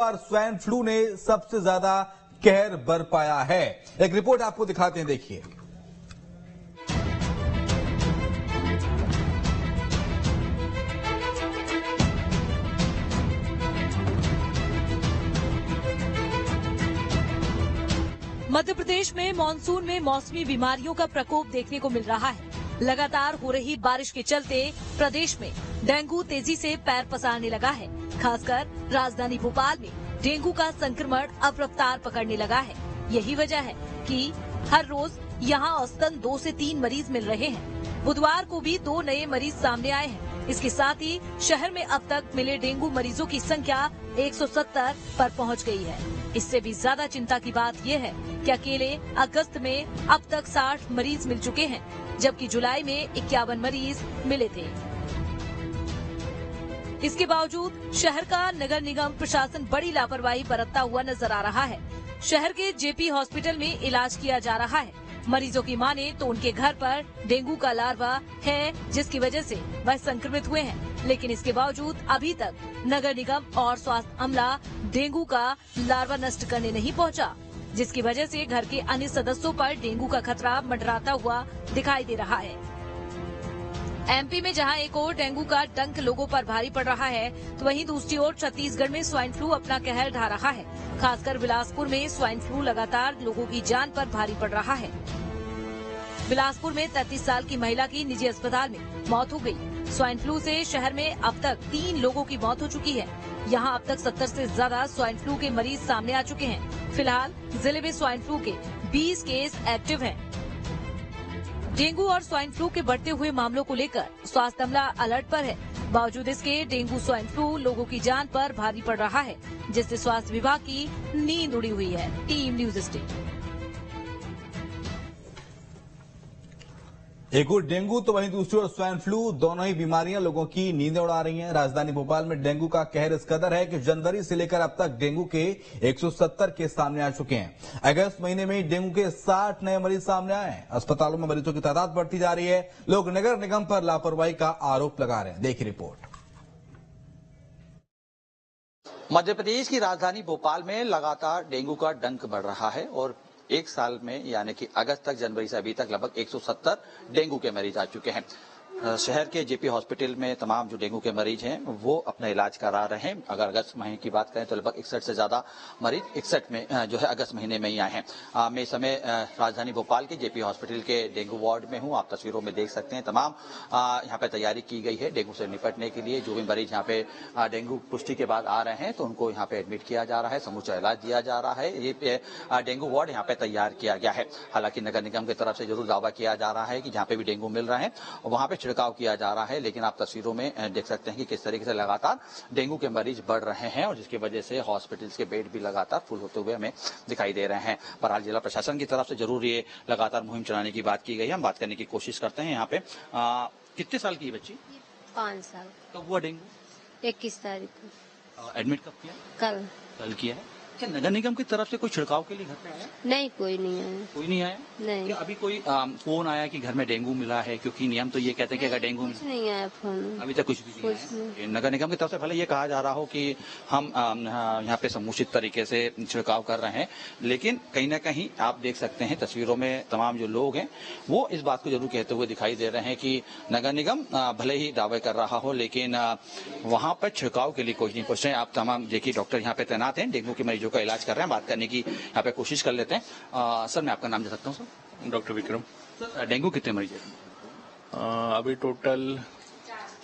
और swine flu ने सबसे ज्यादा कहर बरपाया है। एक रिपोर्ट आपको दिखाते हैं, देखिए। मध्य प्रदेश में मानसून में मौसमी बीमारियों का प्रकोप देखने को मिल रहा है। लगातार हो रही बारिश के चलते प्रदेश में डेंगू तेजी से पैर पसारने लगा है। खासकर राजधानी भोपाल में डेंगू का संक्रमण अब रफ्तार पकड़ने लगा है। यही वजह है कि हर रोज यहां औसतन 2 से 3 मरीज मिल रहे हैं। बुधवार को भी 2 नए मरीज सामने आए हैं। इसके साथ ही शहर में अब तक मिले डेंगू मरीजों की संख्या 170 पर पहुंच गई है। इससे भी ज्यादा चिंता की बात यह है कि अकेले अगस्त में अब तक 60 मरीज मिल चुके हैं, जबकि जुलाई में 51 मरीज मिले थे। इसके बावजूद शहर का नगर निगम प्रशासन बड़ी लापरवाही बरतता हुआ नजर आ रहा है। शहर के जेपी हॉस्पिटल में इलाज किया जा रहा है। मरीजों की माने तो उनके घर पर डेंगू का लार्वा है, जिसकी वजह से वह संक्रमित हुए हैं। लेकिन इसके बावजूद अभी तक नगर निगम और स्वास्थ्य अमला डेंगू का लार्वा नष्ट करने नहीं पहुंचा, जिसकी वजह से घर के अन्य सदस्यों पर डेंगू का खतरा मंडराता हुआ दिखाई दे रहा है। एमपी में जहां एक ओर डेंगू का डंक लोगों पर भारी पड़ रहा है, तो वहीं दूसरी ओर छत्तीसगढ़ में स्वाइन फ्लू अपना कहर ढा रहा है। खासकर बिलासपुर में स्वाइन फ्लू लगातार लोगों की जान पर भारी पड़ रहा है। बिलासपुर में 33 साल की महिला की निजी अस्पताल में मौत हो गई। स्वाइन फ्लू से शहर में अब तक 3 लोगों की मौत हो चुकी है। यहां अब तक 70 से ज्यादा स्वाइन फ्लू के मरीज सामने आ चुके हैं। फिलहाल जिले में स्वाइन फ्लू के 20 केस एक्टिव हैं। डेंगू और स्वाइन फ्लू के बढ़ते हुए मामलों को लेकर स्वास्थ्य अमला अलर्ट पर है। बावजूद इसके डेंगू स्वाइन फ्लू लोगों की जान पर भारी पड़ रहा है, जिससे स्वास्थ्य विभाग की नींद उड़ी हुई है। Team news state. एक ओर डेंगू तो वहीं दूसरी ओर स्वाइन फ्लू, दोनों ही बीमारियां लोगों की नींदें उड़ा रही हैं। राजधानी भोपाल में डेंगू का कहर इस कदर है कि जनवरी से लेकर अब तक डेंगू के 170 केस सामने आ चुके हैं। अगस्त महीने में डेंगू के 60 नए मरीज सामने आए हैं। अस्पतालों में मरीजों की तादाद बढ़ती जा रही है। लोग नगर निगम पर लापरवाही का आरोप लगा रहे हैं। देखिए रिपोर्ट। मध्य प्रदेश की राजधानी भोपाल में लगातार डेंगू का डंक बढ़ रहा है और एक साल में यानी कि अगस्त तक, जनवरी से अभी तक लगभग 170 डेंगू के मरीज आ चुके हैं। शहर के जेपी हॉस्पिटल में तमाम जो डेंगू के मरीज हैं वो अपना इलाज करा रहे हैं। अगर अगस्त महीने की बात करें तो लगभग 61 से ज्यादा मरीज 61 में जो है अगस्त महीने में ही आए हैं। मैं इस समय राजधानी भोपाल के जेपी हॉस्पिटल के डेंगू वार्ड में हूं। आप तस्वीरों में देख सकते हैं तमाम यहाँ पे तैयारी की गई है डेंगू से निपटने के लिए। जो भी मरीज यहाँ पे डेंगू पुष्टि के बाद आ रहे हैं तो उनको यहाँ पे एडमिट किया जा रहा है, समूचा इलाज दिया जा रहा है। ये डेंगू वार्ड यहाँ पे तैयार किया गया है। हालांकि नगर निगम की तरफ से जरूर दावा किया जा रहा है कि जहाँ पे भी डेंगू मिल रहा है वहां पे छिड़काव किया जा रहा है, लेकिन आप तस्वीरों में देख सकते हैं कि किस तरीके से लगातार डेंगू के मरीज बढ़ रहे हैं और जिसकी वजह से हॉस्पिटल्स के बेड भी लगातार फुल होते हुए हमें दिखाई दे रहे हैं। बहरहाल जिला प्रशासन की तरफ से जरूर ये लगातार मुहिम चलाने की बात की गई है। हम बात करने की कोशिश करते हैं। यहाँ पे कितने साल की बच्ची? 5 साल। कब हुआ डेंगू? 21 तारीख को। एडमिट कब किया? कल किया है। क्या नगर निगम की तरफ से कोई छिड़काव के लिए घर पे आया? नहीं, कोई नहीं आया। कोई नहीं आया? नहीं। क्या अभी कोई फोन आया कि घर में डेंगू मिला है? क्योंकि नियम तो ये कहते हैं कि अगर डेंगू कुछ नहीं आया फोन। अभी तक कुछ भी नहीं आया। नगर निगम की तरफ से भले ये कहा जा रहा हो कि हम यहाँ पे समुचित तरीके से छिड़काव कर रहे हैं, लेकिन कहीं ना कहीं आप देख सकते हैं तस्वीरों में तमाम जो लोग हैं वो इस बात को जरूर कहते हुए दिखाई दे रहे हैं कि नगर निगम भले ही दावे कर रहा हो लेकिन वहां पर छिड़काव के लिए कोई नहीं पहुंच रहे। आप तमाम देखिए डॉक्टर यहाँ पे तैनात हैं, डेंगू के मरीजों का इलाज कर रहे हैं। बात करने की यहाँ पे कोशिश कर लेते हैं। सर, मैं आपका नाम जान सकता हूँ? Sir, doctor Vikram. Sir, dengue कितने मरीज हैं? अभी टोटल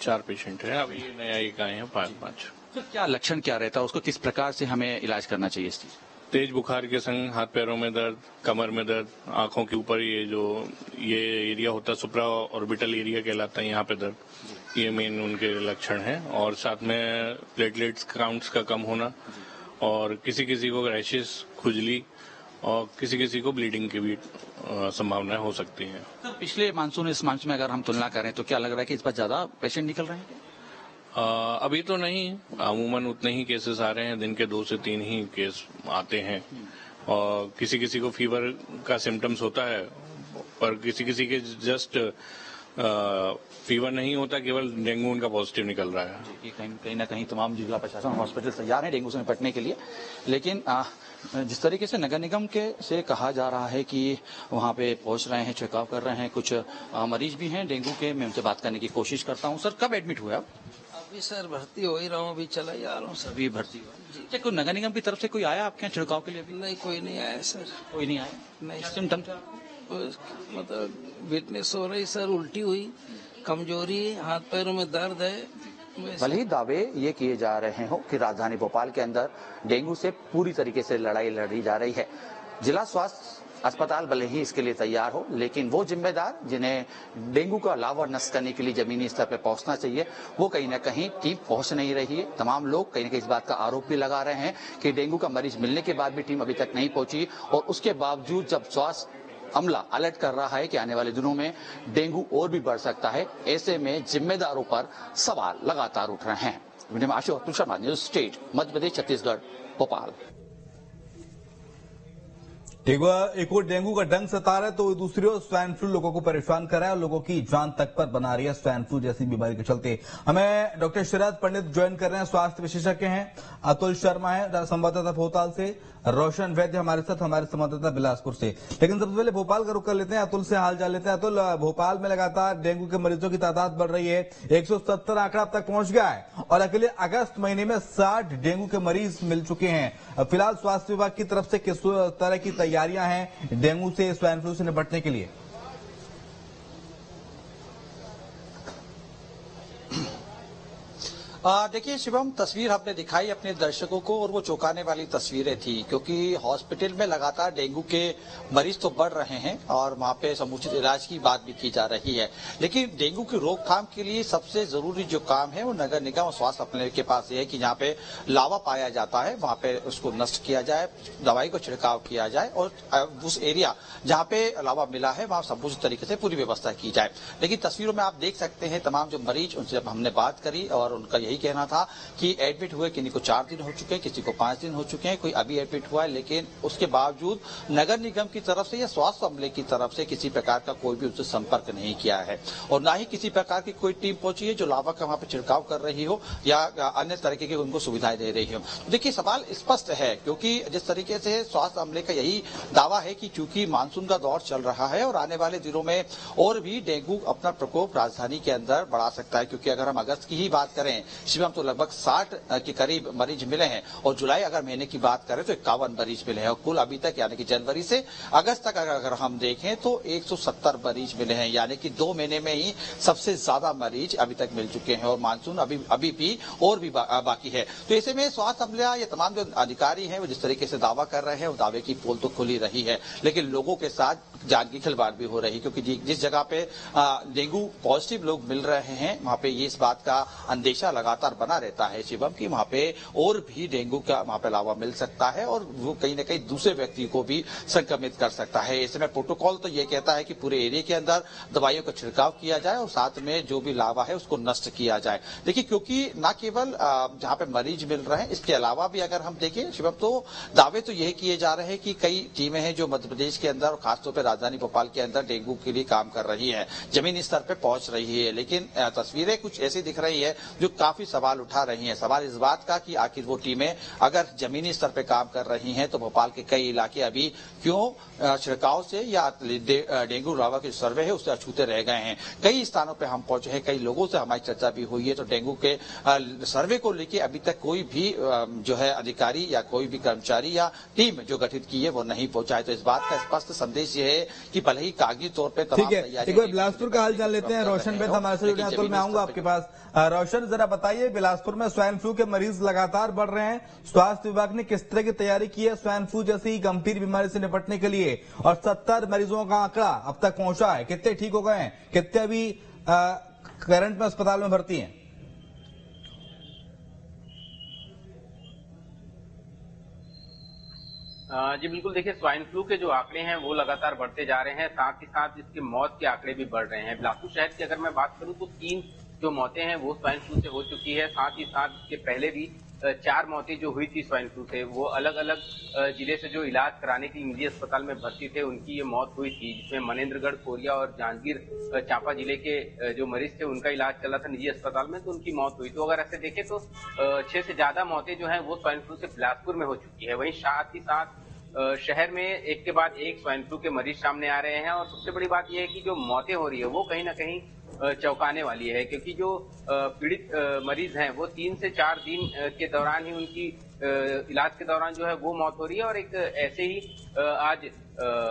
4 पेशेंट हैं। अभी नया एक आए हैं 5। सर, क्या लक्षण क्या रहता है, उसको किस प्रकार से हमें इलाज करना चाहिए इस चीज? तेज बुखार के संग हाथ पैरों में दर्द, कमर में दर्द, आंखों के ऊपर ये एरिया होता है सुप्रा ऑर्बिटल एरिया कहलाता है, यहाँ पे दर्द, ये मेन उनके लक्षण हैं। और साथ में प्लेटलेट्स काउंट्स का कम होना और किसी किसी को रैशेस, खुजली और किसी किसी को ब्लीडिंग की भी संभावनाएं हो सकती हैं। सर, पिछले मानसून इस मानसून में अगर हम तुलना करें तो क्या लग रहा है कि इस बार ज्यादा पेशेंट निकल रहे हैं? अभी तो नहीं, अमूमन उतने ही केसेस आ रहे हैं, दिन के 2 से 3 ही केस आते हैं। और किसी किसी को फीवर का सिम्टम्स होता है पर किसी किसी के जस्ट फीवर नहीं होता, केवल डेंगू उनका पॉजिटिव निकल रहा है। कि कहीं ना कहीं तमाम जिला प्रशासन हॉस्पिटल तैयार है डेंगू से निपटने के लिए, लेकिन जिस तरीके से नगर निगम के से कहा जा रहा है कि वहां पे पहुंच रहे हैं, छिड़काव कर रहे हैं, कुछ मरीज भी हैं डेंगू के, मैं उनसे बात करने की कोशिश करता हूं। सर, कब एडमिट हुए आप? अभी सर भर्ती हो ही रहा हूँ, अभी चला जा रहा हूँ सर। अभी भर्ती हुआ? क्या कोई नगर निगम की तरफ से कोई आया आपके यहाँ छिड़काव के लिए? अभी नहीं, कोई नहीं आया सर। कोई नहीं आया? नहीं क्या सिम्टम थे आपको? मतलब वीकनेस हो रही सर, उल्टी हुई, कमजोरी, हाथ पैरों में दर्द है। भले ही दावे ये किए जा रहे हो कि राजधानी भोपाल के अंदर डेंगू से पूरी तरीके से लड़ाई लड़ी जा रही है, जिला स्वास्थ्य अस्पताल भले ही इसके लिए तैयार हो, लेकिन वो जिम्मेदार जिन्हें डेंगू का लावा नष्ट करने के लिए जमीनी स्तर पर पहुंचना चाहिए, वो कहीं ना कहीं टीम पहुंच नहीं रही है। तमाम लोग कहीं ना कहीं इस बात का आरोप भी लगा रहे हैं कि डेंगू का मरीज मिलने के बाद भी टीम अभी तक नहीं पहुंची, और उसके बावजूद जब स्वास्थ्य अमला अलर्ट कर रहा है कि आने वाले दिनों में डेंगू और भी बढ़ सकता है, ऐसे में जिम्मेदारों पर सवाल लगातार उठ रहे हैं। Ashutosh Sharma, news state, Madhya Pradesh, Chhattisgarh, Bhopal. एक और डेंगू का डंक सता रहा है तो दूसरी ओर स्वाइन फ्लू लोगों को परेशान कर रहा है और लोगों की जान तक पर बना रही है स्वाइन फ्लू जैसी बीमारी के चलते। हमें डॉक्टर शरद पंडित ज्वाइन कर रहे हैं, स्वास्थ्य विशेषज्ञ हैं। अतुल शर्मा है संवाददाता भोपाल से, रोशन वैद्य हमारे साथ, हमारे संवाददाता बिलासपुर से। लेकिन सबसे पहले भोपाल का रुख कर लेते हैं, अतुल से हाल जान लेते हैं। अतुल, भोपाल में लगातार डेंगू के मरीजों की तादाद बढ़ रही है, 170 आंकड़ा अब तक पहुंच गया है और अकेले अगस्त महीने में 60 डेंगू के मरीज मिल चुके हैं। फिलहाल स्वास्थ्य विभाग की तरफ से किस तरह की तैयारियां हैं डेंगू से, स्वाइन फ्लू से निपटने के लिए? देखिए शिवम, तस्वीर हमने दिखाई अपने दर्शकों को और वो चौंकाने वाली तस्वीरें थी, क्योंकि हॉस्पिटल में लगातार डेंगू के मरीज तो बढ़ रहे हैं और वहां पे समुचित इलाज की बात भी की जा रही है, लेकिन डेंगू की रोकथाम के लिए सबसे जरूरी जो काम है वो नगर निगम और स्वास्थ्य अपने के पास ये है कि जहाँ पे लावा पाया जाता है वहां पे उसको नष्ट किया जाए, दवाई को छिड़काव किया जाए और उस एरिया जहाँ पे लावा मिला है वहां समुचित तरीके से पूरी व्यवस्था की जाए। लेकिन तस्वीरों में आप देख सकते हैं तमाम जो मरीज, उनसे जब हमने बात करी और उनका यही कहना था कि एडमिट हुए किसी को 4 दिन हो चुके हैं, किसी को 5 दिन हो चुके हैं, कोई अभी एडमिट हुआ है, लेकिन उसके बावजूद नगर निगम की तरफ से या स्वास्थ्य अमले की तरफ से किसी प्रकार का कोई भी उनसे संपर्क नहीं किया है और ना ही किसी प्रकार की कोई टीम पहुंची है जो लावा का वहां पर छिड़काव कर रही हो या अन्य तरीके की उनको सुविधाएं दे रही हो। देखिए, सवाल स्पष्ट है, क्योंकि जिस तरीके से स्वास्थ्य अमले का यही दावा है कि चूंकि मानसून का दौर चल रहा है और आने वाले दिनों में और भी डेंगू अपना प्रकोप राजधानी के अंदर बढ़ा सकता है, क्योंकि अगर हम अगस्त की ही बात करें शिवम तो लगभग 60 के करीब मरीज मिले हैं और जुलाई अगर महीने की बात करें तो 51 मरीज मिले हैं और कुल अभी तक यानी कि जनवरी से अगस्त तक अगर हम देखें तो 170 मरीज मिले हैं, यानी कि 2 महीने में ही सबसे ज्यादा मरीज अभी तक मिल चुके हैं और मानसून अभी भी और भी बाकी है। तो ऐसे में स्वास्थ्य अमला ये तमाम जो अधिकारी हैं वो जिस तरीके से दावा कर रहे हैं वो दावे की पोल तो खुली रही है, लेकिन लोगों के साथ जान की खिलवाड़ भी हो रही, क्योंकि जिस जगह पे डेंगू पॉजिटिव लोग मिल रहे हैं वहां पे ये इस बात का अंदेशा लगातार बना रहता है शिवम की वहां पे और भी डेंगू का वहां पे लावा मिल सकता है और वो कहीं न कहीं दूसरे व्यक्ति को भी संक्रमित कर सकता है। इसमें प्रोटोकॉल तो ये कहता है कि पूरे एरिया के अंदर दवाइयों का छिड़काव किया जाए और साथ में जो भी लावा है उसको नष्ट किया जाए। देखिए, क्योंकि न केवल जहां पे मरीज मिल रहे हैं, इसके अलावा भी अगर हम देखें शिवम तो दावे तो यही किए जा रहे हैं कि कई टीमें हैं जो मध्य प्रदेश के अंदर और खासतौर पर राजधानी भोपाल के अंदर डेंगू के लिए काम कर रही है, जमीनी स्तर पे पहुंच रही है, लेकिन तस्वीरें कुछ ऐसी दिख रही है जो काफी सवाल उठा रही हैं। सवाल इस बात का कि आखिर वो टीमें अगर जमीनी स्तर पे काम कर रही हैं तो भोपाल के कई इलाके अभी क्यों छिड़काव से या डेंगू लावा के सर्वे है उससे अछूते रह गए हैं। कई स्थानों पे हम पहुंचे हैं, कई लोगों से हमारी चर्चा भी हुई है, तो डेंगू के सर्वे को लेकर अभी तक कोई भी जो है अधिकारी या कोई भी कर्मचारी या टीम जो गठित की है वो नहीं पहुंचा है। तो इस बात का स्पष्ट संदेश ये है कि भले ही कागजी तौर पर ठीक है, एक बार बिलासपुर का हाल जान लेते हैं। रोशन वैद्य हमारे से जुड़े हैं, अतुल मैं आऊंगा आपके पास। रोशन, जरा बताइए, बिलासपुर में स्वाइन फ्लू के मरीज लगातार बढ़ रहे हैं, स्वास्थ्य विभाग ने किस तरह की तैयारी की है स्वाइन फ्लू जैसी गंभीर बीमारी से निपटने के लिए? और 70 मरीजों का आंकड़ा अब तक पहुंचा है, कितने ठीक हो गए हैं, कितने अभी करंट में अस्पताल में भर्ती हैं? जी बिल्कुल, देखिए स्वाइन फ्लू के जो आंकड़े हैं वो लगातार बढ़ते जा रहे हैं, साथ ही साथ इसके मौत के आंकड़े भी बढ़ रहे हैं। बिलासपुर शहर की अगर मैं बात करूं तो 3 जो मौतें हैं वो स्वाइन फ्लू से हो चुकी है, साथ ही साथ इसके पहले भी 4 मौतें जो हुई थी स्वाइन फ्लू से, वो अलग अलग जिले से जो इलाज कराने के लिए निजी अस्पताल में भर्ती थे उनकी ये मौत हुई थी, जिसमें मनेंद्रगढ़, कोरिया और जांजगीर चांपा जिले के जो मरीज थे उनका इलाज चला था निजी अस्पताल में, तो उनकी मौत हुई। तो अगर ऐसे देखें तो 6 से ज्यादा मौतें जो है वो स्वाइन फ्लू से बिलासपुर में हो चुकी है। वहीं साथ ही साथ शहर में एक के बाद एक स्वाइन फ्लू के मरीज सामने आ रहे हैं और सबसे बड़ी बात यह है कि जो मौतें हो रही है वो कहीं ना कहीं चौंकाने वाली है, क्योंकि जो पीड़ित मरीज हैं वो 3 से 4 दिन के दौरान ही उनकी इलाज के दौरान जो है वो मौत हो रही है। और एक ऐसे ही आज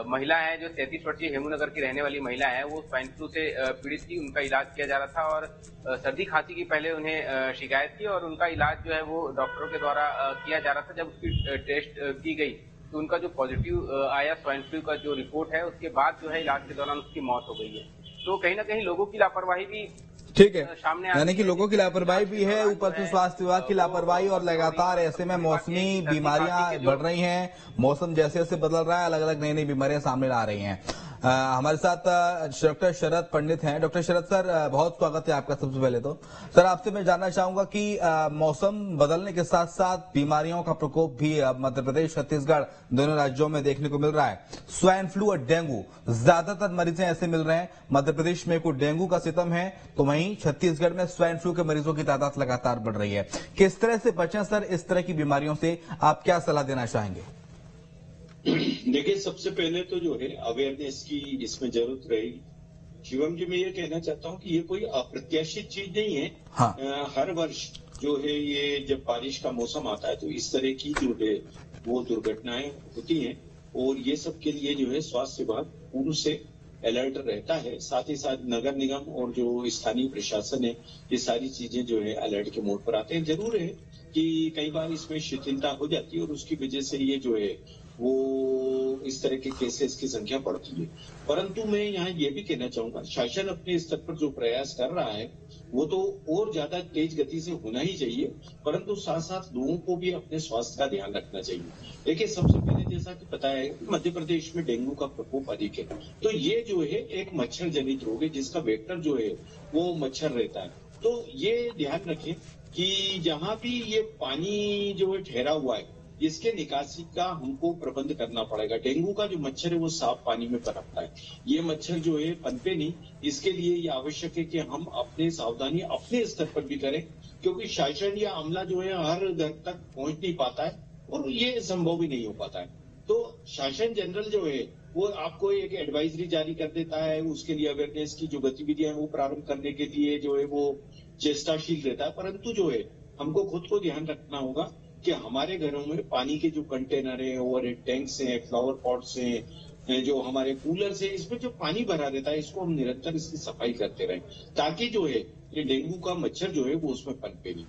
महिला है जो 33 वर्षीय हेमूनगर की रहने वाली महिला है, वो स्वाइन फ्लू से पीड़ित थी, उनका इलाज किया जा रहा था और सर्दी खांसी की पहले उन्हें शिकायत थी और उनका इलाज जो है वो डॉक्टरों के द्वारा किया जा रहा था। जब उसकी टेस्ट की गई तो उनका जो पॉजिटिव आया स्वाइन फ्लू का जो रिपोर्ट है, उसके बाद जो है इलाज के दौरान उसकी मौत हो गई है। तो कहीं ना कहीं लोगों की लापरवाही भी ठीक है, सामने यानी कि लोगों की लापरवाही भी है, ऊपर से स्वास्थ्य विभाग की लापरवाही, और लगातार ऐसे में मौसमी बीमारियां बढ़ रही हैं। मौसम जैसे जैसे बदल रहा है, अलग अलग नई नई बीमारियां सामने आ रही हैं। हमारे साथ डॉक्टर शरद पंडित हैं। डॉक्टर शरद सर, बहुत स्वागत है आपका। सबसे पहले तो सर आपसे मैं जानना चाहूंगा कि मौसम बदलने के साथ साथ बीमारियों का प्रकोप भी मध्य प्रदेश, छत्तीसगढ़ दोनों राज्यों में देखने को मिल रहा है। स्वाइन फ्लू और डेंगू ज्यादातर मरीज ऐसे मिल रहे हैं। मध्य प्रदेश में कोई डेंगू का सितम है तो वहीं छत्तीसगढ़ में स्वाइन फ्लू के मरीजों की तादाद लगातार बढ़ रही है। किस तरह से बचें सर इस तरह की बीमारियों से, आप क्या सलाह देना चाहेंगे? देखिए, सबसे पहले तो जो है अवेयरनेस की इसमें जरूरत रहेगी। शिवम जी, मैं ये कहना चाहता हूँ कि ये कोई अप्रत्याशित चीज नहीं है। हाँ। हर वर्ष जो है ये जब बारिश का मौसम आता है तो इस तरह की जो है वो दुर्घटनाएं होती हैं और ये सब के लिए जो है स्वास्थ्य विभाग पूर्व से अलर्ट रहता है। साथ ही साथ नगर निगम और जो स्थानीय प्रशासन है, ये सारी चीजें जो है अलर्ट के मोड पर आते हैं। जरूर है कि कई बार इसमें शिथिलता हो जाती है और उसकी वजह से ये जो है वो इस तरह के केसेस की संख्या बढ़ती है। परंतु मैं यहाँ ये भी कहना चाहूंगा, शासन अपने स्तर पर जो प्रयास कर रहा है वो तो और ज्यादा तेज गति से होना ही चाहिए, परंतु साथ साथ लोगों को भी अपने स्वास्थ्य का ध्यान रखना चाहिए। देखिए, सबसे पहले जैसा कि पता है मध्य प्रदेश में डेंगू का प्रकोप अधिक है, तो ये जो है एक मच्छर जनित रोग है जिसका वेक्टर जो है वो मच्छर रहता है। तो ये ध्यान रखें कि जहां भी ये पानी जो है ठहरा हुआ है इसके निकासी का हमको प्रबंध करना पड़ेगा। डेंगू का जो मच्छर है वो साफ पानी में पनपता है, ये मच्छर जो है पनपे नहीं। इसके लिए ये आवश्यक है कि हम अपने सावधानी अपने स्तर पर भी करें, क्योंकि शासन या अमला जो है हर घर तक पहुंच नहीं पाता है और ये संभव भी नहीं हो पाता है। तो शासन जनरल जो है वो आपको एक एडवाइजरी जारी कर देता है, उसके लिए अवेयरनेस की जो गतिविधियां हैं वो प्रारंभ करने के लिए जो है वो चेष्टाशील रहता है। परंतु जो है हमको खुद को ध्यान रखना होगा कि हमारे घरों में पानी के जो कंटेनर है, ओवरहेड टैंक्स हैं, फ्लावर पॉट्स हैं, जो हमारे कूलर्स हैं, इसमें जो पानी भरा रहता है इसको हम निरंतर इसकी सफाई करते रहें, ताकि जो है ये डेंगू का मच्छर जो है वो उसमें पनपे नहीं।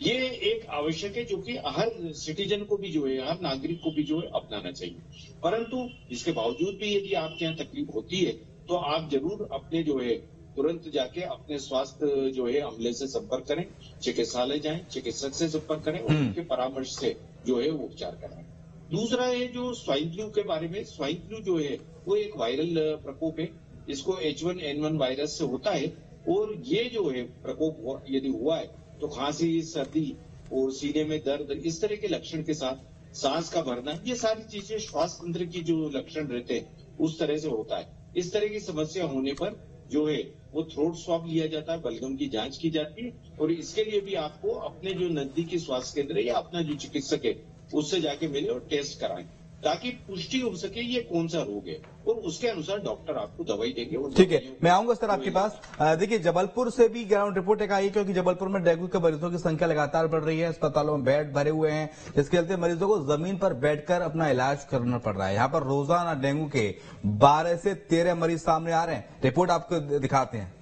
ये एक आवश्यक है जो कि हर सिटीजन को भी जो है, हर नागरिक को भी जो है अपनाना चाहिए। परंतु इसके बावजूद भी यदि आपके यहाँ तकलीफ होती है तो आप जरूर अपने जो है तुरंत जाके अपने स्वास्थ्य जो है अमले से संपर्क करें, चिकित्सालय जाएं, चिकित्सक से संपर्क करें और उनके परामर्श से जो है वो उपचार कराएं। दूसरा है जो स्वाइन फ्लू के बारे में, स्वाइन फ्लू जो है वो एक वायरल प्रकोप है, इसको H1N1 वायरस से होता है और ये जो है प्रकोप यदि हुआ है तो खांसी, सर्दी और सीने में दर्द, इस तरह के लक्षण के साथ सांस का भरना, ये सारी चीजें श्वास तंत्र की जो लक्षण रहते हैं उस तरह से होता है। इस तरह की समस्या होने पर जो है वो थ्रोट स्वाब लिया जाता है, बलगम की जांच की जाती है और इसके लिए भी आपको अपने जो नजदीकी स्वास्थ्य केंद्र या अपना जो चिकित्सक है उससे जाके मिले और टेस्ट कराएं, ताकि पुष्टि हो सके ये कौन सा रोग है और उसके अनुसार डॉक्टर आपको दवाई देंगे। ठीक है, मैं आऊंगा सर आपके पास। देखिए, जबलपुर से भी ग्राउंड रिपोर्ट एक आई, क्योंकि जबलपुर में डेंगू के मरीजों की संख्या लगातार बढ़ रही है, अस्पतालों में बेड भरे हुए हैं, इसके चलते मरीजों को जमीन पर बैठकर अपना इलाज करना पड़ रहा है। यहाँ पर रोजाना डेंगू के 12 से 13 मरीज सामने आ रहे हैं। रिपोर्ट आपको दिखाते हैं।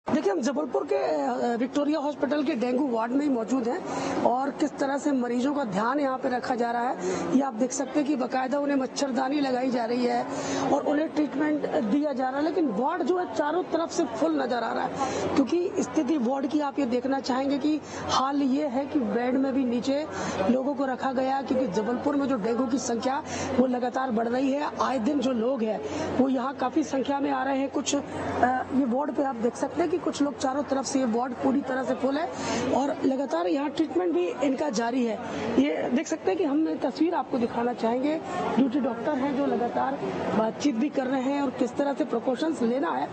देखिए, हम जबलपुर के विक्टोरिया हॉस्पिटल के डेंगू वार्ड में ही मौजूद हैं और किस तरह से मरीजों का ध्यान यहाँ पे रखा जा रहा है ये आप देख सकते हैं कि बाकायदा उन्हें मच्छरदानी लगाई जा रही है और उन्हें ट्रीटमेंट दिया जा रहा है। लेकिन वार्ड जो है चारों तरफ से फुल नजर आ रहा है, क्योंकि स्थिति वार्ड की आप ये देखना चाहेंगे कि हाल ये है कि बेड में भी नीचे लोगों को रखा गया, क्योंकि जबलपुर में जो डेंगू की संख्या वो लगातार बढ़ रही है। आए दिन जो लोग हैं वो यहाँ काफी संख्या में आ रहे हैं। कुछ ये वार्ड पे आप देख सकते हैं कि कुछ लोग लोग चारों तरफ से, ये वार्ड पूरी तरह से फुल है और लगातार यहाँ ट्रीटमेंट भी इनका जारी है। ये देख सकते हैं कि हम तस्वीर आपको दिखाना चाहेंगे। ड्यूटी डॉक्टर हैं जो लगातार बातचीत भी कर रहे हैं और किस तरह से प्रिकॉशंस लेना है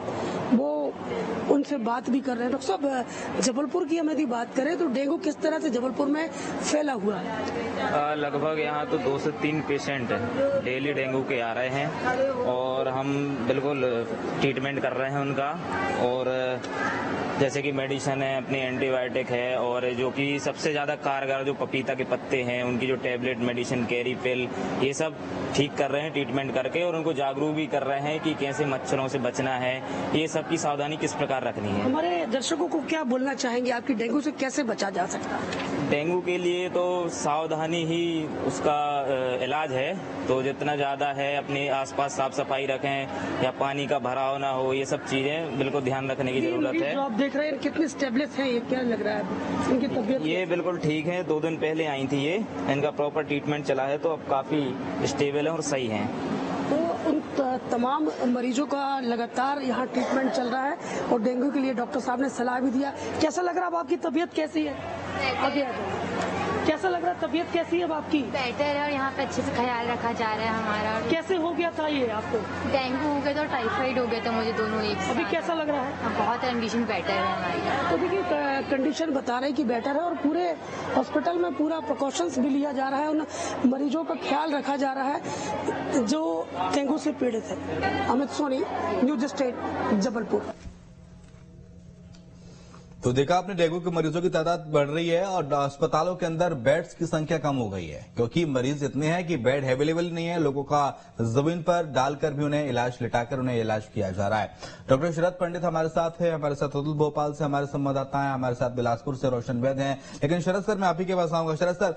वो उनसे बात भी कर रहे हैं। डॉक्टर साहब, जबलपुर की हम यदि बात करें तो डेंगू किस तरह से जबलपुर में फैला हुआ है? लगभग यहाँ तो 2 से 3 पेशेंट डेली डेंगू के आ रहे हैं और हम बिल्कुल ट्रीटमेंट कर रहे हैं उनका। और जैसे कि मेडिसिन है, अपनी एंटीबायोटिक है और जो कि सबसे ज्यादा कारगर जो पपीता के पत्ते हैं उनकी जो टैबलेट मेडिसिन, कैरी पिल, ये सब ठीक कर रहे हैं ट्रीटमेंट करके और उनको जागरूक भी कर रहे हैं कि कैसे मच्छरों से बचना है, ये सब की सावधानी किस प्रकार रखनी है। हमारे दर्शकों को क्या बोलना चाहेंगे, आपकी डेंगू से कैसे बचा जा सकता है? डेंगू के लिए तो सावधानी ही उसका इलाज है, तो जितना ज्यादा है अपने आसपास साफ सफाई रखें या पानी का भराव ना हो, ये सब चीजें बिल्कुल ध्यान रखने की जरूरत है। जो आप देख रहे हैं कितने स्टेबलेस हैं, ये क्या लग रहा है इनकी तबीयत? ये बिल्कुल ठीक है, 2 दिन पहले आई थी ये, इनका प्रॉपर ट्रीटमेंट चला है तो अब काफी स्टेबल है और सही है। तो उन तमाम मरीजों का लगातार यहाँ ट्रीटमेंट चल रहा है और डेंगू के लिए डॉक्टर साहब ने सलाह भी दिया। कैसा लग रहा है अब आपकी तबीयत कैसी है? आगे आ जाओ। कैसा लग रहा है, तबीयत कैसी है अब आपकी? बेहतर है और यहाँ पे अच्छे से ख्याल रखा जा रहा है हमारा। कैसे हो गया था ये आपको? डेंगू हो गया था और टाइफाइड हो गया था मुझे, दोनों एक साथ। अभी कैसा लग रहा है? बहुत कंडीशन बेटर है हमारी। तो देखिए कंडीशन बता रहे हैं कि बेटर है और पूरे हॉस्पिटल में पूरा प्रिकॉशंस भी लिया जा रहा है, उन मरीजों का ख्याल रखा जा रहा है जो डेंगू से पीड़ित है। Amit Soni, news state, Jabalpur. तो देखा आपने, डेंगू के मरीजों की तादाद बढ़ रही है और अस्पतालों के अंदर बेड्स की संख्या कम हो गई है क्योंकि मरीज इतने हैं कि बेड अवेलेबल नहीं है। लोगों का जमीन पर डालकर भी उन्हें इलाज लिटाकर उन्हें इलाज किया जा रहा है। डॉक्टर शरद पंडित हमारे साथ है, हमारे साथ अतुल भोपाल से हमारे संवाददाता हैं, हमारे साथ बिलासपुर से रोशन वैद हैं। लेकिन शरद सर, मैं आप ही के पास आऊंगा। शरद सर,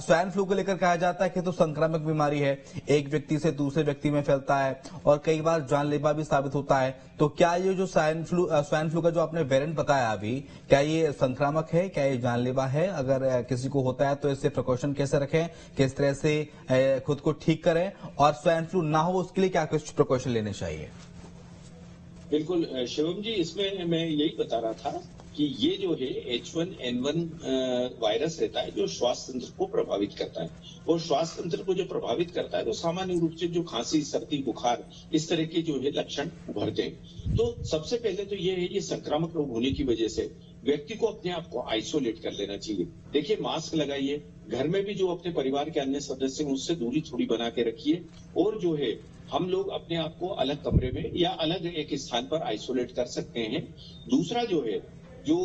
स्वाइन फ्लू को लेकर कहा जाता है कि तो संक्रामक बीमारी है, एक व्यक्ति से दूसरे व्यक्ति में फैलता है और कई बार जानलेवा भी साबित होता है। तो क्या ये जो स्वाइन फ्लू का जो आपने वेरिएंट बताया अभी, क्या ये संक्रामक है, क्या ये जानलेवा है? अगर किसी को होता है तो इससे प्रिकॉशन कैसे रखें, किस तरह से खुद को ठीक करें और स्वाइन फ्लू ना हो उसके लिए क्या कुछ प्रिकॉशन लेने चाहिए? बिल्कुल शिवम जी, इसमें मैं यही बता रहा था कि ये जो है H1N1 वायरस रहता है जो श्वास तंत्र को प्रभावित करता है और श्वास तंत्र को जो प्रभावित करता है तो सामान्य रूप से जो खांसी, सर्दी, बुखार, इस तरह के जो है लक्षण उभरते हैं। तो सबसे पहले तो ये है, ये संक्रामक रोग होने की वजह से व्यक्ति को अपने आप को आइसोलेट कर लेना चाहिए। देखिए, मास्क लगाइए, घर में भी जो अपने परिवार के अन्य सदस्य हैं उससे दूरी थोड़ी बना के रखिए और जो है हम लोग अपने आप को अलग कमरे में या अलग एक स्थान पर आइसोलेट कर सकते हैं। दूसरा जो है, जो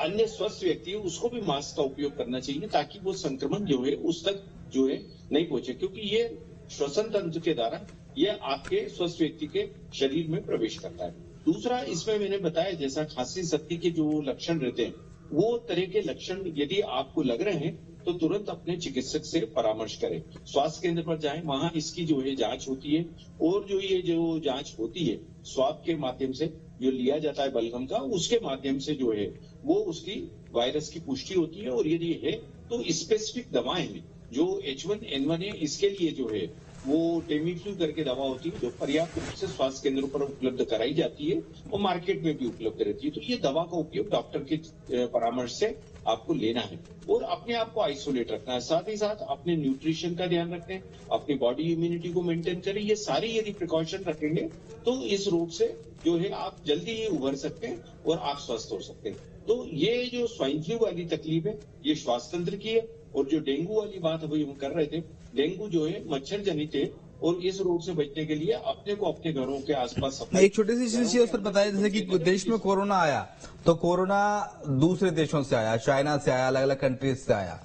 अन्य स्वस्थ व्यक्ति है उसको भी मास्क का उपयोग करना चाहिए ताकि वो संक्रमण जो है उस तक जो है नहीं पहुंचे, क्योंकि ये श्वसन तंत्र के द्वारा ये आपके स्वस्थ व्यक्ति के शरीर में प्रवेश करता है। दूसरा, इसमें मैंने बताया जैसा खांसी, सर्दी के जो लक्षण रहते हैं वो तरह के लक्षण यदि आपको लग रहे हैं तो तुरंत अपने चिकित्सक से परामर्श करें। स्वास्थ्य केंद्र पर जाएं, वहां इसकी जो है जांच होती है और जो ये जो जांच होती है स्वाब के माध्यम से जो लिया जाता है बलगम का, उसके माध्यम से जो है वो उसकी वायरस की पुष्टि होती है और यदि है तो स्पेसिफिक दवाएं भी जो H1N1 है इसके लिए जो है वो टेमीफ्लू करके दवा होती है जो पर्याप्त रूप से स्वास्थ्य केंद्रों पर उपलब्ध कराई जाती है और मार्केट में भी उपलब्ध रहती है। तो ये दवा का उपयोग डॉक्टर के परामर्श से आपको लेना है और अपने आप को आइसोलेट रखना है। साथ ही साथ अपने न्यूट्रिशन का ध्यान रखें, अपनी बॉडी इम्यूनिटी को मेंटेन करें। ये सारे यदि प्रिकॉशन रखेंगे तो इस रोग से जो है आप जल्दी ही उभर सकते हैं और आप स्वस्थ हो सकते हैं। तो ये जो स्वाइन फ्लू वाली तकलीफ है ये श्वास तंत्र की है और जो डेंगू वाली बात अभी हम कर रहे थे, डेंगू जो है मच्छर जनित है और इस रोग से बचने के लिए अपने को अपने घरों के आसपास एक छोटी सी चीज सर बताया, जैसे कि देश में कोरोना आया तो कोरोना दूसरे देशों से आया, चाइना से आया, अलग अलग कंट्रीज से आया,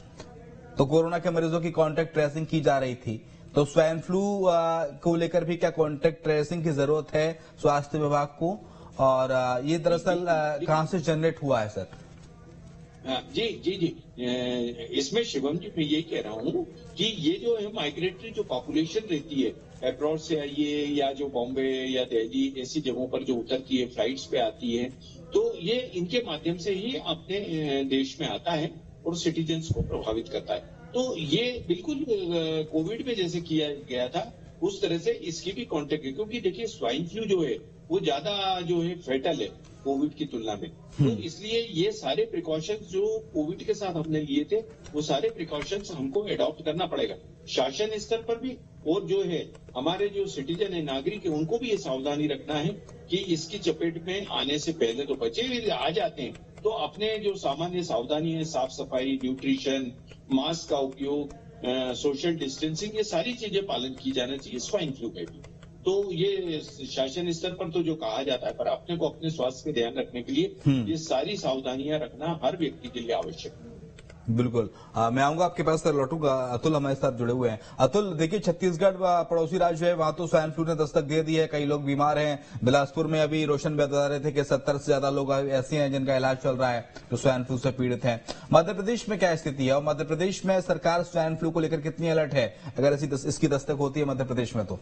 तो कोरोना के मरीजों की कॉन्टेक्ट ट्रेसिंग की जा रही थी। तो स्वाइन फ्लू को लेकर भी क्या कॉन्टेक्ट ट्रेसिंग की जरूरत है स्वास्थ्य विभाग को, और ये दरअसल कहां से जनरेट हुआ है सर? जी जी जी, इसमें शिवम जी मैं यही कह रहा हूँ कि ये जो है माइग्रेटरी जो पॉपुलेशन रहती है अब्रॉड से आई है या जो बॉम्बे या दिल्ली ऐसी जगहों पर जो उतरती है, फ्लाइट्स पे आती है, तो ये इनके माध्यम से ही अपने देश में आता है और सिटीजन्स को प्रभावित करता है। तो ये बिल्कुल कोविड में जैसे किया गया था उस तरह से इसकी भी कॉन्टेक्ट है, क्योंकि देखिए स्वाइन फ्लू जो है वो ज्यादा जो है फेटल है कोविड की तुलना में। तो इसलिए ये सारे प्रिकॉशंस जो कोविड के साथ हमने लिए थे, वो सारे प्रिकॉशंस हमको एडॉप्ट करना पड़ेगा शासन स्तर पर भी, और जो है हमारे जो सिटीजन है, नागरिक है, उनको भी ये सावधानी रखना है कि इसकी चपेट में आने से पहले तो बचे आ जाते हैं, तो अपने जो सामान्य सावधानी है, साफ सफाई, न्यूट्रिशन, मास्क का उपयोग, सोशल डिस्टेंसिंग, ये सारी चीजें पालन की जाना चाहिए स्वाइन फ्लू में भी। तो ये शासन स्तर पर तो जो कहा जाता है, पर अपने को अपने स्वास्थ्य का ध्यान रखने के लिए ये सारी सावधानियां रखना हर व्यक्ति के लिए आवश्यक है। बिल्कुल। मैं आऊंगा आपके पास, लौटूंगा। अतुल हमारे साथ जुड़े हुए हैं। अतुल, देखिए छत्तीसगढ़ पड़ोसी राज्य है, वहां तो स्वाइन फ्लू ने दस्तक दे दी है, कई लोग बीमार हैं। बिलासपुर में अभी रोशन बता रहे थे कि 70 से ज्यादा लोग ऐसे हैं जिनका इलाज चल रहा है जो स्वाइन फ्लू से पीड़ित हैं। मध्य प्रदेश में क्या स्थिति है और मध्य प्रदेश में सरकार स्वाइन फ्लू को लेकर कितनी अलर्ट है, अगर इसकी दस्तक होती है मध्य प्रदेश में तो?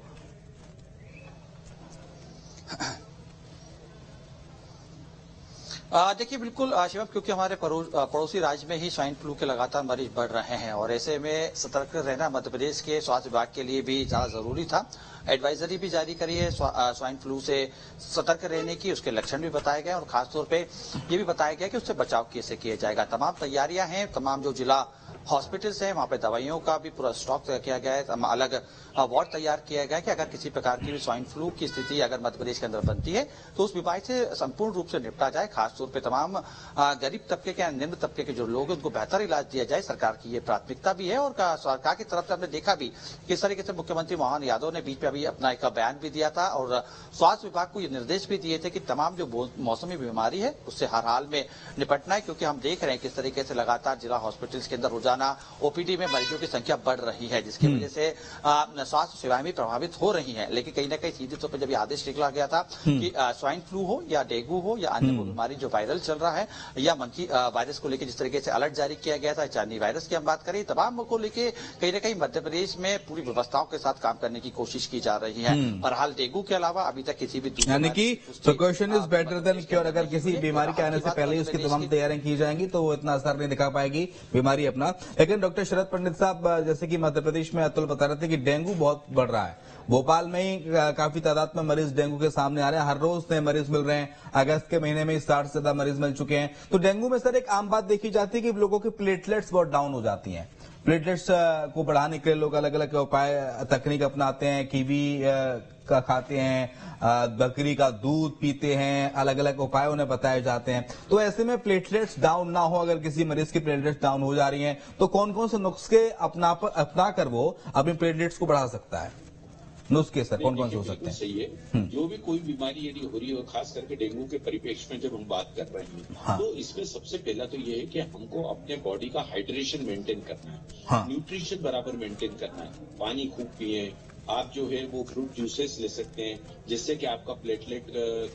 देखिए बिल्कुल शिवम, क्योंकि हमारे पड़ोसी राज्य में ही स्वाइन फ्लू के लगातार मरीज बढ़ रहे हैं और ऐसे में सतर्क रहना मध्य प्रदेश के स्वास्थ्य विभाग के लिए भी ज्यादा जरूरी था। एडवाइजरी भी जारी करी है स्वाइन फ्लू से सतर्क रहने की, उसके लक्षण भी बताए गए और खासतौर पे ये भी बताया गया कि उससे बचाव कैसे किया जाएगा। तमाम तैयारियां हैं, तमाम जो जिला हॉस्पिटल्स हैं वहां पे दवाइयों का भी पूरा स्टॉक किया गया है, अलग वार्ड तैयार किया गया है कि अगर किसी प्रकार की भी स्वाइन फ्लू की स्थिति अगर मध्य प्रदेश के अंदर बनती है तो उस बीमारी से संपूर्ण रूप से निपटा जाए। खासतौर पे तमाम गरीब तबके के, निम्न तबके के जो लोग हैं उनको बेहतर इलाज दिया जाए, सरकार की ये प्राथमिकता भी है। और सरकार की तरफ से हमने देखा भी किस तरीके से मुख्यमंत्री मोहन यादव ने बीच में अभी अपना एक बयान भी दिया था और स्वास्थ्य विभाग को ये निर्देश भी दिए थे कि तमाम जो मौसमी बीमारी है उससे हर हाल में निपटना है, क्योंकि हम देख रहे हैं किस तरीके से लगातार जिला हॉस्पिटल्स के अंदर रोजाना ओपीडी में मरीजों की संख्या बढ़ रही है, जिसकी वजह से स्वास्थ्य सेवाएं भी प्रभावित हो रही हैं। लेकिन कहीं ना कहीं सीधे तौर पर जब आदेश निकला गया था कि स्वाइन फ्लू हो या डेंगू हो या अन्य बीमारी जो वायरल चल रहा है या मंकी वायरस को लेकर जिस तरीके से अलर्ट जारी किया गया था, चाइनीज वायरस की हम बात करें, तमाम को लेकर कहीं ना कहीं मध्य प्रदेश में पूरी व्यवस्थाओं के साथ काम करने की कोशिश की जा रही है। बहरहाल डेंगू के अलावा अभी तक किसी भी, यानी कि precaution is better than cure, अगर किसी बीमारी के आने से पहले ही उसकी तमाम तैयारियां की जाएंगी तो वो इतना असर नहीं दिखा पाएगी बीमारी अपना। लेकिन डॉक्टर शरद पंडित साहब, जैसे कि मध्य प्रदेश में अतुल बता रहे थे कि डेंगू बहुत बढ़ रहा है, भोपाल में ही काफी तादाद में मरीज डेंगू के सामने आ रहे हैं, हर रोज नए मरीज मिल रहे हैं। अगस्त के महीने में 60 से ज्यादा मरीज मिल चुके हैं। तो डेंगू में सर एक आम बात देखी जाती है कि लोगों की प्लेटलेट्स बहुत डाउन हो जाती हैं। प्लेटलेट्स को बढ़ाने के लिए लोग अलग अलग उपाय तकनीक अपनाते हैं, कीवी का खाते हैं, बकरी का दूध पीते हैं, अलग अलग उपाय उन्हें बताए जाते हैं। तो ऐसे में प्लेटलेट्स डाउन ना हो, अगर किसी मरीज की प्लेटलेट्स डाउन हो जा रही हैं तो कौन कौन से नुस्खे अपना कर वो अपनी प्लेटलेट्स को बढ़ा सकता है? नुस्खे सर कौन कौन से हो सकते हैं? सही है, जो भी कोई बीमारी यदि हो रही है, खास करके डेंगू के परिप्रेक्ष्य में जब हम बात कर रहे हैं तो इसमें सबसे पहला तो ये है कि हमको अपने बॉडी का हाइड्रेशन मेंटेन करना है, न्यूट्रिशन बराबर मेंटेन करना है, पानी खूब पिए। आप जो है वो फ्रूट जूसेस ले सकते हैं जिससे कि आपका प्लेटलेट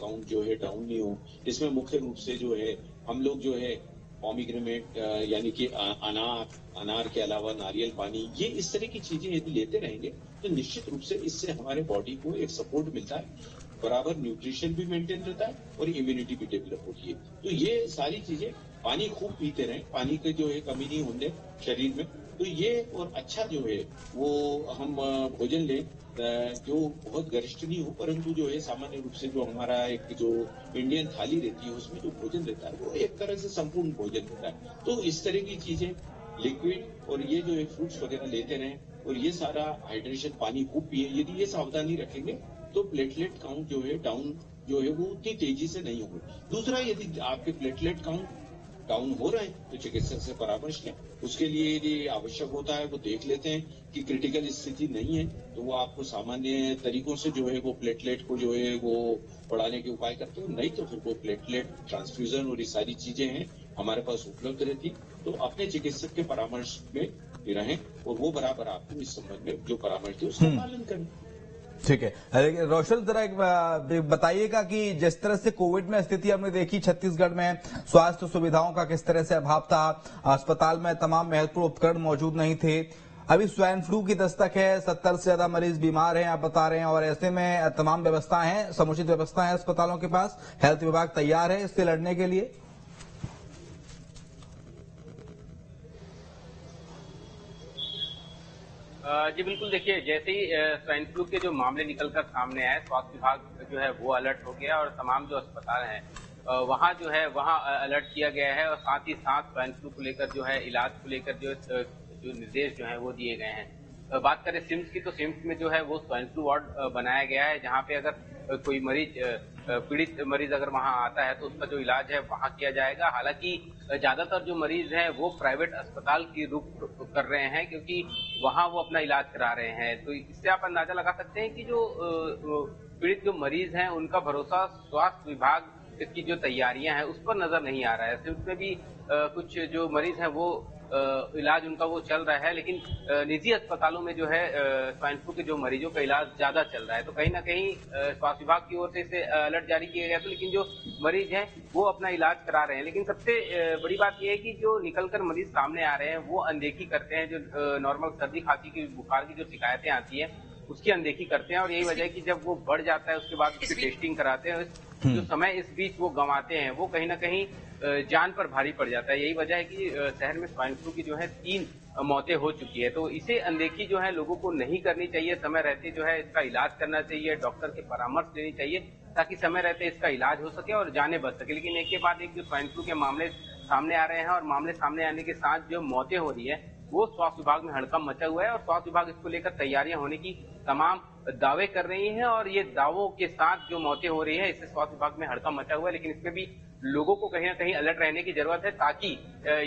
काउंट जो है डाउन नहीं हो। इसमें मुख्य रूप से जो है हम लोग जो है पॉमीग्रेनेट यानी कि अनार के अलावा नारियल पानी, ये इस तरह की चीजें यदि लेते रहेंगे तो निश्चित रूप से इससे हमारे बॉडी को एक सपोर्ट मिलता है, बराबर न्यूट्रिशन भी मेंटेन रहता है और इम्यूनिटी भी डेवलप होती है। तो ये सारी चीजें, पानी खूब पीते रहें, पानी की जो है कमी नहीं होने शरीर में, तो ये और अच्छा जो है वो हम भोजन लें जो बहुत गरिष्ठ नहीं हो, परंतु जो है सामान्य रूप से जो हमारा एक जो इंडियन थाली रहती है उसमें जो भोजन रहता है वो एक तरह से संपूर्ण भोजन रहता है। तो इस तरह की चीजें, लिक्विड और ये जो है फ्रूट्स वगैरह लेते रहें और ये सारा हाइड्रेशन, पानी खूब पिए। यदि ये सावधानी रखेंगे तो प्लेटलेट काउंट जो है डाउन जो है वो उतनी तेजी से नहीं होगी। दूसरा, यदि आपके प्लेटलेट काउंट डाउन हो रहे हैं तो चिकित्सक से परामर्श लें। उसके लिए यदि आवश्यक होता है वो देख लेते हैं कि क्रिटिकल स्थिति नहीं है तो वो आपको सामान्य तरीकों से जो है वो प्लेटलेट को जो है वो बढ़ाने के उपाय करते हो, नहीं तो फिर वो प्लेटलेट ट्रांसफ्यूजन और ये सारी चीजें हैं हमारे पास उपलब्ध रहती। तो अपने चिकित्सक के परामर्श में रहें और वो बराबर आपको इस संबंध में जो परामर्श है उसका पालन करें। ठीक है। रोशन, जरा बताइएगा कि जिस तरह से कोविड में स्थिति हमने देखी छत्तीसगढ़ में, स्वास्थ्य सुविधाओं का किस तरह से अभाव था, अस्पताल में तमाम महत्वपूर्ण उपकरण मौजूद नहीं थे, अभी स्वाइन फ्लू की दस्तक है, 70 से ज्यादा मरीज बीमार हैं आप बता रहे हैं, और ऐसे में तमाम व्यवस्थाएं हैं, समुचित व्यवस्था है अस्पतालों के पास, हेल्थ विभाग तैयार है इससे लड़ने के लिए? जी बिल्कुल, देखिए जैसे ही स्वाइन फ्लू के जो मामले निकलकर सामने आए, स्वास्थ्य विभाग जो है वो अलर्ट हो गया और तमाम जो अस्पताल हैं वहाँ जो है वहाँ अलर्ट किया गया है और साथ ही साथ स्वाइन फ्लू को लेकर जो है इलाज को लेकर जो निर्देश जो है वो दिए गए हैं। बात करें सिम्स की, तो सिम्स में जो है वो स्वाइन फ्लू वार्ड बनाया गया है, जहाँ पे अगर कोई मरीज पीड़ित मरीज अगर वहां आता है तो उसका जो इलाज है वहां किया जाएगा। हालांकि ज्यादातर जो मरीज हैं वो प्राइवेट अस्पताल की रुख कर रहे हैं, क्योंकि वहां वो अपना इलाज करा रहे हैं। तो इससे आप अंदाजा लगा सकते हैं कि जो पीड़ित जो मरीज हैं उनका भरोसा स्वास्थ्य विभाग की जो तैयारियां हैं उस पर नजर नहीं आ रहा है। सिम्स में भी कुछ जो मरीज हैं वो इलाज उनका वो चल रहा है, लेकिन निजी अस्पतालों में जो है स्वाइन फ्लू के जो मरीजों का इलाज ज्यादा चल रहा है। तो कहीं ना कहीं स्वास्थ्य विभाग की ओर से इसे अलर्ट जारी किया गया था, लेकिन जो मरीज हैं वो अपना इलाज करा रहे हैं। लेकिन सबसे बड़ी बात यह है कि जो निकलकर मरीज सामने आ रहे हैं वो अनदेखी करते हैं। जो नॉर्मल सर्दी खांसी की बुखार की जो शिकायतें आती है उसकी अनदेखी करते हैं, और यही वजह है कि जब वो बढ़ जाता है उसके बाद उसकी टेस्टिंग कराते हैं, जो समय इस बीच वो गंवाते हैं वो कहीं ना कहीं जान पर भारी पड़ जाता है। यही वजह है कि शहर में स्वाइन फ्लू की जो है 3 मौतें हो चुकी है। तो इसे अनदेखी जो है लोगों को नहीं करनी चाहिए, समय रहते जो है इसका इलाज करना चाहिए, डॉक्टर के परामर्श लेनी चाहिए ताकि समय रहते इसका इलाज हो सके और जानें बच सके। लेकिन एक के बाद एक जो स्वाइन फ्लू के मामले सामने आ रहे हैं और मामले सामने आने के साथ जो मौतें हो रही है वो स्वास्थ्य विभाग में हड़कंप मचा हुआ है, और स्वास्थ्य विभाग इसको लेकर तैयारियां होने की तमाम दावे कर रही हैं, और ये दावों के साथ जो मौतें हो रही है इससे स्वास्थ्य विभाग में हड़कंप मचा हुआ है। लेकिन इसमें भी लोगों को कहीं ना कहीं अलर्ट रहने की जरूरत है, ताकि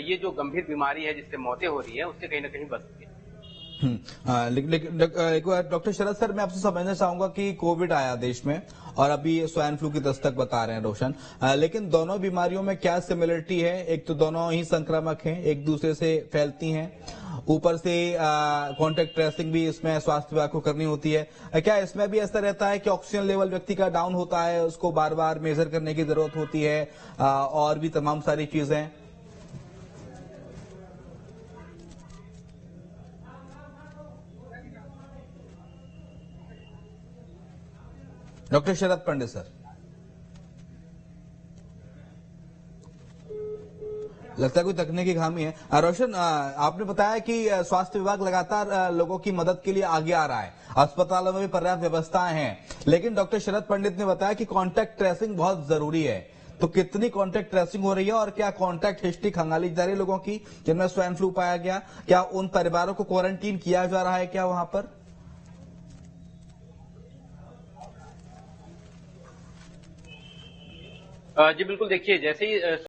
ये जो गंभीर बीमारी है जिससे मौतें हो रही है उससे कहीं ना कहीं बच सके। एक बार डॉक्टर शरद सर, मैं आपसे समझना चाहूंगा कि कोविड आया देश में और अभी स्वाइन फ्लू की दस्तक बता रहे हैं रोशन, लेकिन दोनों बीमारियों में क्या सिमिलरिटी है? एक तो दोनों ही संक्रामक हैं, एक दूसरे से फैलती हैं, ऊपर से कॉन्टेक्ट ट्रेसिंग भी इसमें स्वास्थ्य विभाग को करनी होती है। क्या इसमें भी ऐसा रहता है कि ऑक्सीजन लेवल व्यक्ति का डाउन होता है, उसको बार बार मेजर करने की जरूरत होती है, और भी तमाम सारी चीजें? डॉक्टर शरद पंडित सर, लगता है कोई तकनीकी खामी है। रोशन, आपने बताया कि स्वास्थ्य विभाग लगातार लोगों की मदद के लिए आगे आ रहा है, अस्पतालों में भी पर्याप्त व्यवस्थाएं हैं, लेकिन डॉक्टर शरद पंडित ने बताया कि कांटेक्ट ट्रेसिंग बहुत जरूरी है। तो कितनी कांटेक्ट ट्रेसिंग हो रही है, और क्या कांटेक्ट हिस्ट्री खंगाली जा रही है लोगों की जिनमें स्वाइन फ्लू पाया गया? क्या उन परिवारों को क्वारंटीन किया जा रहा है क्या वहां पर? जी बिल्कुल, देखिए जैसे ही